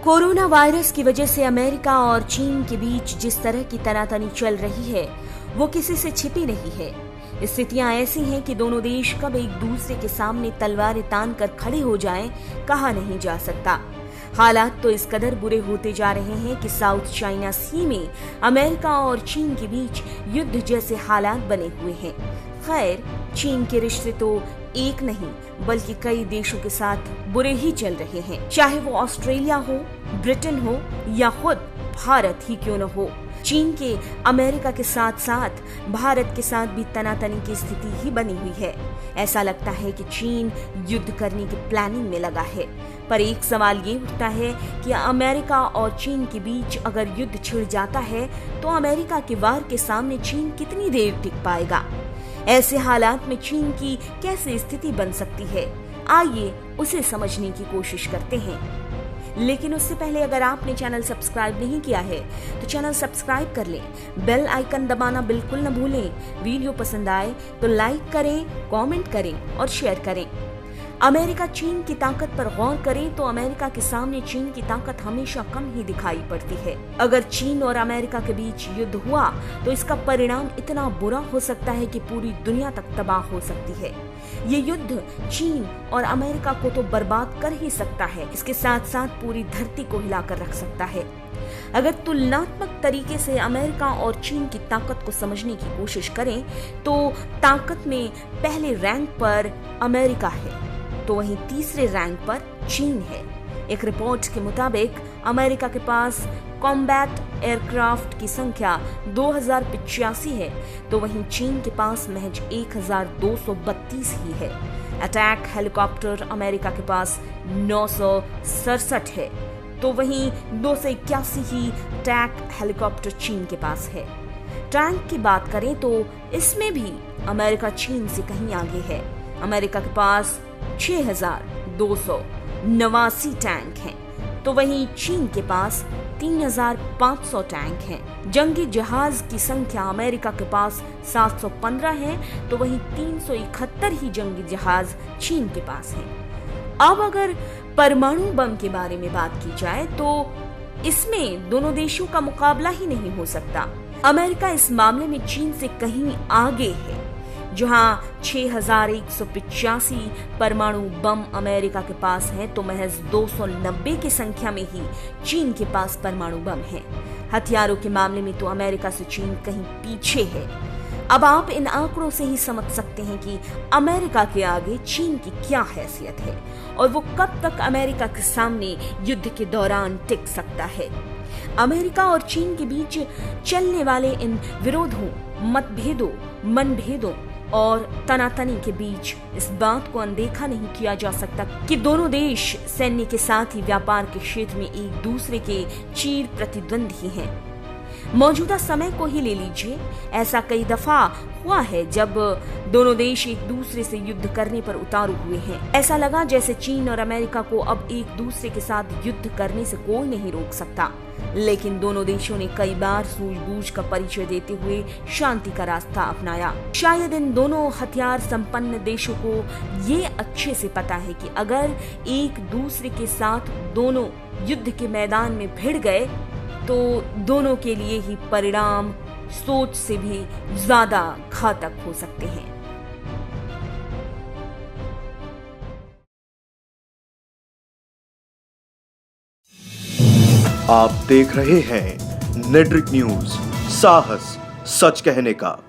Corona virus की वजह से अमेरिका और चीन के बीच जिस तरह की तनातनी चल रही है वो किसी से छिपी नहीं है। स्थितियां ऐसी हैं कि दोनों देश कब एक दूसरे के सामने तलवारें तान कर खड़े हो जाएं, कहा नहीं जा सकता। हालात तो इस कदर बुरे होते जा रहे हैं कि साउथ चाइना सी में अमेरिका और चीन के बीच युद्ध जैसे हालात बने हुए हैं। खैर, चीन के रिश्ते तो एक नहीं बल्कि कई देशों के साथ बुरे ही चल रहे हैं, चाहे वो ऑस्ट्रेलिया हो, ब्रिटेन हो या खुद भारत ही क्यों न हो। चीन के अमेरिका के साथ साथ भारत के साथ भी तनातनी की स्थिति ही बनी हुई है। ऐसा लगता है कि चीन युद्ध करने की प्लानिंग में लगा है। पर एक सवाल ये उठता है कि अमेरिका और चीन के बीच अगर युद्ध छिड़ जाता है तो अमेरिका के वार के सामने चीन कितनी देर टिक पाएगा। ऐसे हालात में चीन की कैसे स्थिति बन सकती है, आइए उसे समझने की कोशिश करते हैं। लेकिन उससे पहले अगर आपने चैनल सब्सक्राइब नहीं किया है तो चैनल सब्सक्राइब कर लें, बेल आइकन दबाना बिल्कुल न भूलें। वीडियो पसंद आए तो लाइक करें, कमेंट करें और शेयर करें। अमेरिका चीन की ताकत पर गौर करें तो अमेरिका के सामने चीन की ताकत हमेशा कम ही दिखाई पड़ती है। अगर चीन और अमेरिका के बीच युद्ध हुआ तो इसका परिणाम इतना बुरा हो सकता है कि पूरी दुनिया तक तबाह हो सकती है। ये युद्ध चीन और अमेरिका को तो बर्बाद कर ही सकता है, इसके साथ साथ पूरी धरती को हिलाकर रख सकता है। अगर तुलनात्मक तरीके से अमेरिका और चीन की ताकत को समझने की कोशिश करें तो ताकत में पहले रैंक पर अमेरिका है तो वहीं तीसरे रैंक पर चीन है। एक रिपोर्ट के मुताबिक अमेरिका के पास कॉम्बैट एयरक्राफ्ट की संख्या 2085 है तो वहीं चीन के पास महज 1232 ही है। अटैक हेलीकॉप्टर अमेरिका के पास 967 है तो वहीं 281 ही अटैक हेलीकॉप्टर चीन के पास है। टैंक की बात करें तो इसमें भी अमेरिका चीन से कहीं आगे है। अमेरिका के पास 6289 टैंक हैं तो वहीं चीन के पास 3500 टैंक हैं। जंगी जहाज की संख्या अमेरिका के पास 715 है तो वहीं 371 ही जंगी जहाज चीन के पास हैं। अब अगर परमाणु बम के बारे में बात की जाए तो इसमें दोनों देशों का मुकाबला ही नहीं हो सकता। अमेरिका इस मामले में चीन से कहीं आगे है, जहां 6185 परमाणु बम अमेरिका के पास है तो महज 290 की संख्या में ही चीन के पास परमाणु बम है। हथियारों के मामले में तो अमेरिका से चीन कहीं पीछे है। अब आप इन आंकड़ों से ही समझ सकते हैं कि अमेरिका के आगे चीन की क्या हैसियत है और वो कब तक अमेरिका के सामने युद्ध के दौरान टिक सकता है। अमेरिका और चीन के बीच चलने वाले इन विरोधों, मतभेदों, मनभेदों और तनातनी के बीच इस बात को अनदेखा नहीं किया जा सकता कि दोनों देश सैन्य के साथ ही व्यापार के क्षेत्र में एक दूसरे के चीर प्रतिद्वंदी हैं। मौजूदा समय को ही ले लीजिए, ऐसा कई दफा हुआ है जब दोनों देश एक दूसरे से युद्ध करने पर उतारू हुए हैं। ऐसा लगा जैसे चीन और अमेरिका को अब एक दूसरे के साथ युद्ध करने से कोई नहीं रोक सकता, लेकिन दोनों देशों ने कई बार सूझबूझ का परिचय देते हुए शांति का रास्ता अपनाया। शायद इन दोनों हथियार संपन्न देशों को ये अच्छे से पता है कि अगर एक दूसरे के साथ दोनों युद्ध के मैदान में भिड़ गए तो दोनों के लिए ही परिणाम सोच से भी ज्यादा घातक हो सकते हैं। आप देख रहे हैं नेट्रिक न्यूज, साहस सच कहने का।